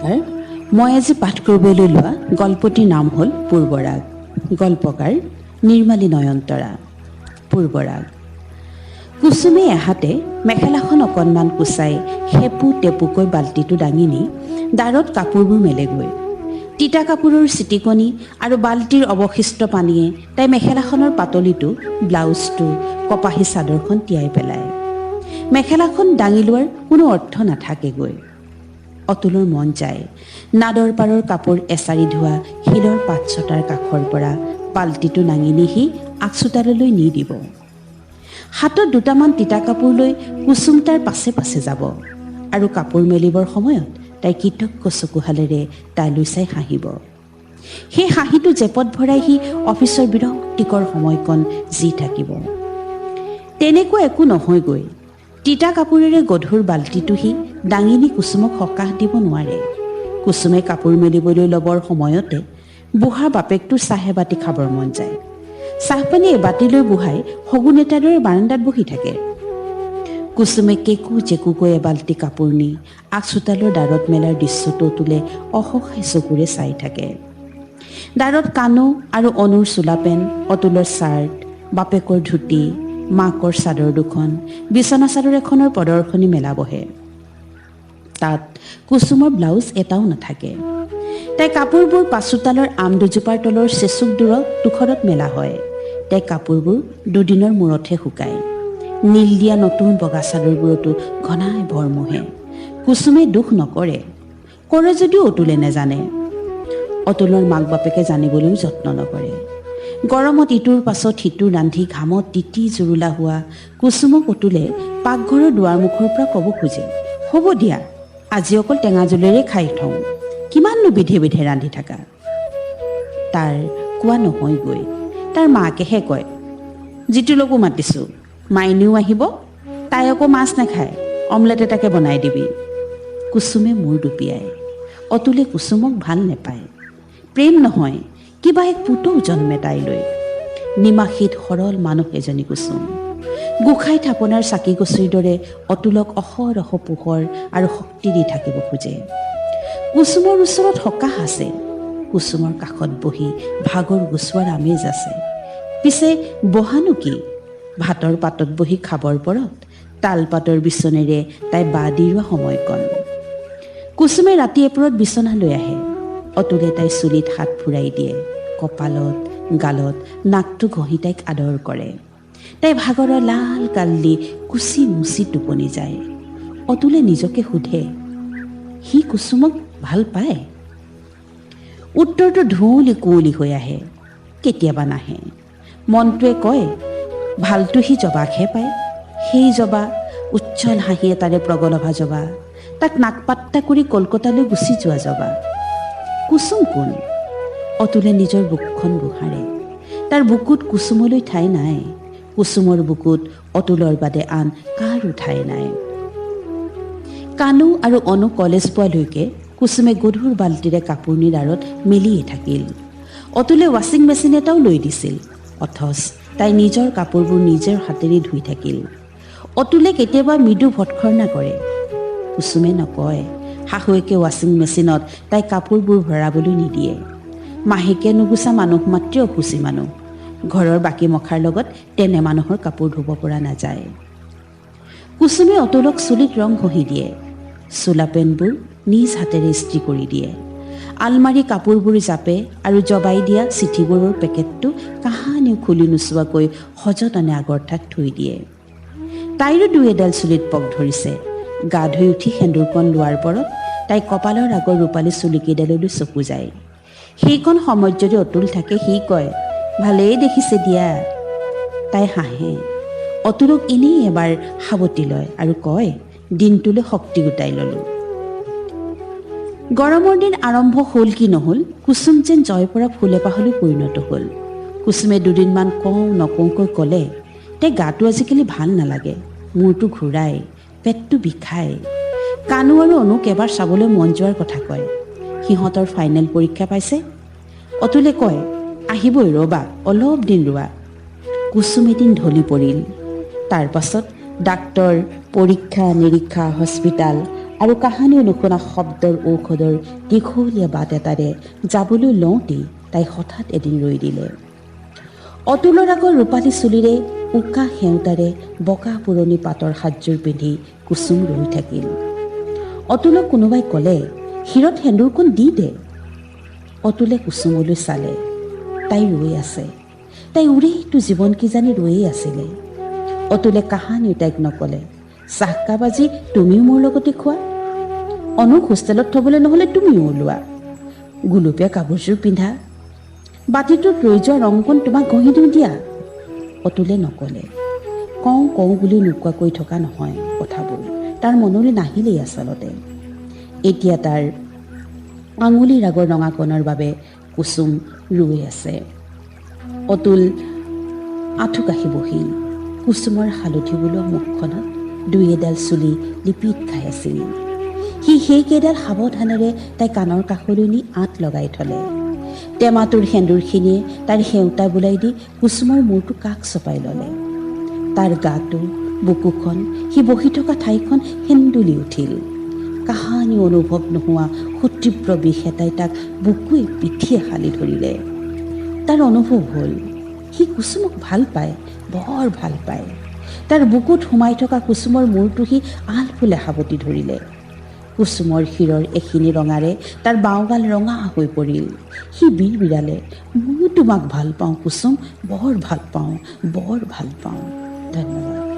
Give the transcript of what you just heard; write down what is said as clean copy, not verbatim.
নমস্কাৰ, মই আজি পাঠ কৰিবলৈ লোৱা গল্পটিৰ নাম হ'ল পুৰ্বৰাগ। গল্পকাৰ নিৰ্মালী নয়নতৰা। পুৰ্বৰাগ। কুসুমে এহাতে মেখেলাখন অকণমান কুচাই হেপু টেপুকৈ বাল্টিটো দাঙি নি দাৰত কাপোৰবোৰ মেলেগৈ। তিতা কাপোৰৰ চিটিকনি আৰু বাল্টিৰ অৱশিষ্ট পানীয়ে তাই মেখেলাখনৰ পাতলিটো, ব্লাউজটো, কপাহী চাদৰখন তিয়াই পেলায়। মেখেলাখন দাঙি লোৱাৰ কোনো অৰ্থ নাথাকেগৈ। অতুলৰ মন যায় নাদৰ পাৰৰ কাপোৰ এচাৰি ধোৱা শিলৰ পাতচটাৰ কাষৰ পৰা বাল্টিটো দাঙি নি সি আগচোতাললৈ নি দিব। হাতত দুটামান তিতা কাপোৰ লৈ কুসুম তাৰ পাছে পাছে যাব আৰু কাপোৰ মেলিবৰ সময়ত তাই কৃতজ্ঞ চকুহালেৰে তাইলৈ চাই হাঁহিব। সেই হাঁহিটো জেপত ভৰাই সি অফিচৰ বিৰক্তিকৰ সময়কণ জি থাকিব। তেনেকুৱা একো নহয়গৈ। তিতা কাপোৰেৰে গধুৰ বাল্টিটো সি দাঙি নি কুসুমক সকাহ দিব নোৱাৰে। কুসুমে কাপোৰ মেলিবলৈ ল'বৰ সময়তে বুঢ়া বাপেকটোৰ চাহ এবাতি খাবৰ মন যায়। চাহপানী এবাতিলৈ বুঢ়াই শগুন এটাৰ দৰে বাৰাণ্ডাত বহি থাকে। কুসুমে কেকু জেকুকৈ এবাল্টি কাপোৰ নি আগচোতালৰ দাৰত মেলাৰ দৃশ্যটো অতুলে অসহায় চকুৰে চাই থাকে। দাৰত কাণু আৰু অনুৰ চোলা পেণ্ট, অতুলৰ চাৰ্ট, বাপেকৰ ধুতি, মাকৰ চাদৰ দুখন, বিচনা চাদৰ এখনৰ প্ৰদৰ্শনী মেলা বহে। তাত কুসুমৰ ব্লাউজ এটাও নাথাকে। তাই কাপোৰবোৰ পাছচোতালৰ আম দুজোপাৰ তলৰ চেচুক দুখৰত মেলা হয়। তাই কাপোৰবোৰ দুদিনৰ মূৰতহে শুকায়। নীল দিয়া নতুন বগা চাদৰবোৰতো ঘনাই ভৰমুহে। কুসুমে দুখ নকৰে, কৰে যদিও অতুলে নেজানে। অতুলৰ মাক বাপেকে জানিবলৈও যত্ন নকৰে। গৰমত ইটোৰ পাছত সিটো ৰান্ধি ঘামত তিতি জুৰুলা হোৱা কুসুমক অতুলে পাকঘৰৰ দুৱাৰমুখৰ পৰা ক'ব খোজে, হ'ব দিয়া, আজি অকল টেঙা জোলেৰে খাই থওঁ, কিমাননো বিধে বিধে ৰান্ধি থাকা। তাৰ কোৱা নহয়গৈ। তাৰ মাকেহে কয়, যিটোলৈকো মাতিছোঁ, মাইনীও আহিব, তাই আকৌ মাছ নাখায়, অমলেট এটাকে বনাই দিবি। কুসুমে মূৰ দুপিয়ায়। অতুলে কুসুমক ভাল নেপায়। প্ৰেম নহয়, কিবা এক পুতৌ জন্মে তাইলৈ। নিমাখিত সৰল মানুহ এজনী কুসুম। গোসাঁই থাপনাৰ চাকি গছিৰ দৰে অতুলক অহৰহ পোহৰ আৰু শক্তি দি থাকিব খোজে। কুসুমৰ ওচৰত সকাহ আছে। কুসুমৰ কাষত বহি ভাগৰ গুচোৱাৰ আমেজ আছে। পিছে বহানো কি, ভাতৰ পাতত বহি খাবৰ পৰত তালপাতৰ বিচনেৰে তাই বা দি ৰোৱা সময়কণ। কুসুমে ৰাতি এপৰত বিচনালৈ আহে। অতুলে তাই চুলিত হাত ফুৰাই দিয়ে, কপালত, গালত নাকটো ঘঁহি তাইক আদৰ কৰে। তাই ভাগৰৰ লাল কাল্লি কুচি মুচি টোপনি যায়। অতুলে নিজকে সোধে, সি কুসুমক ভাল পায়? উত্তৰটো ধুঁৱলি কুঁৱলি হৈ আহে, কেতিয়াবা নাহে। মনটোৱে কয়, ভালটো সি জবাকহে পায়। সেই জবা, উজ্জ্বল হাঁহি এটাৰে প্ৰগলভা জবা, তাক নাকপাত্তা কৰি কলকাতালৈ গুচি যোৱা জবা। কুসুম কোন? অতুলে নিজৰ বুকুখন বুহাৰে। তাৰ বুকুত কুসুমলৈ ঠাই নাই। কুসুমৰ বুকুত অতুলৰ বাদে আন কাৰো ঠাই নাই। কাণু আৰু অনু কলেজ পোৱালৈকে কুসুমে গধুৰ বাল্টিৰে কাপোৰ নি দাৰত মেলিয়ে থাকিল। অতুলে ৱাশ্বিং মেচিন এটাও লৈ দিছিল, অথচ তাই নিজৰ কাপোৰবোৰ নিজৰ হাতেৰে ধুই থাকিল। অতুলে কেতিয়াবা মৃদু ভৎসৰ্ণা কৰে। কুসুমে নকয়, শাহুৱেকে ৱাশ্বিং মেচিনত তাই কাপোৰবোৰ ভৰাবলৈ নিদিয়ে। মাহেকে নুগুচা মানুহ মাত্ৰে অসুচী মানুহ। ঘৰৰ বাকী মখাৰ লগত তেনে মানুহৰ কাপোৰ ধুব পৰা নাযায়। কুসুমে অতুলক চুলিত ৰং ঘঁহি দিয়ে। চোলা পেণ্টবোৰ নিজ হাতেৰে ইস্ত্ৰি কৰি দিয়ে। আলমাৰী কাপোৰবোৰ জাপে আৰু জবাই দিয়া চিঠিবোৰৰ পেকেটটো কাহানিও খুলি নোচোৱাকৈ সযতনে আগৰ ঠাইত থৈ দিয়ে। তাইৰো দুই এডাল চুলিত পক ধৰিছে। গা ধুই উঠি সেন্দুৰকণ লোৱাৰ পৰত তাই কপালৰ আগৰ ৰূপালী চুলিকেইডাললৈ চকু যায়। সেইকণ সময়ত যদি অতুল থাকে, সি কয়, ভালেই দেখিছে দিয়া। তাই হাঁহে। অতুলক এনেই এবাৰ সাৱটি লয় আৰু কয়, দিনটোলৈ শক্তি গোটাই ললোঁ। গৰমৰ দিন আৰম্ভ হ'ল কি নহ'ল, কুসুম যেন জয়পৰা ফুলেপাহলৈ পৰিণত হ'ল। কুসুমে দুদিনমান কওঁ নকওঁকৈ ক'লে, তাই গাটো আজিকালি ভাল নালাগে, মূৰটো ঘূৰাই, পেটটো বিষায়। কাণু আৰু অনুক এবাৰ চাবলৈ মন যোৱাৰ কথা কয়। সিহঁতৰ ফাইনেল পৰীক্ষা পাইছে। অতুলে কয়, আহিবই ৰ'বা, অলপ দিন ৰোৱা। কুসুম এদিন ঢলি পৰিল। তাৰ পাছত ডাক্তৰ, পৰীক্ষা নিৰীক্ষা, হস্পিটাল আৰু কাহানিও নুশুনা শব্দৰ ঔষধৰ দীঘলীয়া বাট এটাৰে যাবলৈ লওঁতেই তাই হঠাৎ এদিন ৰৈ দিলে। অতুলৰ আগৰ ৰূপালী চুলিৰে উকা সেউতাৰে বগা পুৰণি পাতৰ সাজযোৰ পিন্ধি কুচুম ৰৈ থাকিল। অতুলক কোনোবাই ক'লে, শিৰত সেন্দুৰকণ দি দে। অতুলে কুচুমলৈ চালে। তাই ৰৈ আছে। তাই উৰেইটো জীৱন কিজানি ৰৈয়ে আছিলে। অতুলে কাহানিও তাইক নক'লে, চাহকাপ আজি তুমিও মোৰ লগতে খোৱা, অনুক হোষ্টেলত থ'বলৈ নহ'লে তুমিও ওলোৱা, গুলপীয়া কাপোৰযোৰ পিন্ধা, বাতিটোত ৰৈ যোৱা ৰংকণ তোমাক ঘঁহি দিওঁ দিয়া। অতুলে নক'লে। কওঁ বুলি নোকোৱাকৈ থকা নহয় কথাবোৰ, তাৰ মনলৈ নাহিলেই আচলতে। এতিয়া তাৰ আঙুলিৰ আগৰ ৰঙাকণৰ বাবে কুচুম ৰৈ আছে। অতুল আঁঠু কাষি বহি কুচুমৰ হালধি বোলোৱা মুখখনত দুই এডাল চুলি লিপিত খাই আছিল। সি সেইকেইডাল সাৱধানেৰে তাই কাণৰ কাষলৈ নি আঁত লগাই থলে। টেমাটোৰ সেন্দুৰখিনিয়ে তাইৰ সেউতা বোলাই দি কুচুমৰ মূৰটো কাষ চপাই ল'লে। তাৰ গাটো, বুকুখন, সি বহি থকা ঠাইখন সেন্দুলি উঠিল। কাহানি অনুভৱ নোহোৱা সুতীব্ৰ বিষ এটাই তাক বুকুৱে পিঠিয়ে শালি ধৰিলে। তাৰ অনুভৱ হ'ল সি কুচুমক ভাল পায়, বৰ ভাল পায়। তাৰ বুকুত সোমাই থকা কুচুমৰ মূৰটো সি আলফুলে সাৱটি ধৰিলে। কুচুমৰ শিৰৰ এখিনি ৰঙাৰে তাৰ বাওঁগাল ৰঙা হৈ পৰিল। সি বিৰবিৰালে, ময়ো তোমাক ভাল পাওঁ কুচুম, বৰ ভাল পাওঁ, বৰ ভাল পাওঁ। ধন্যবাদ।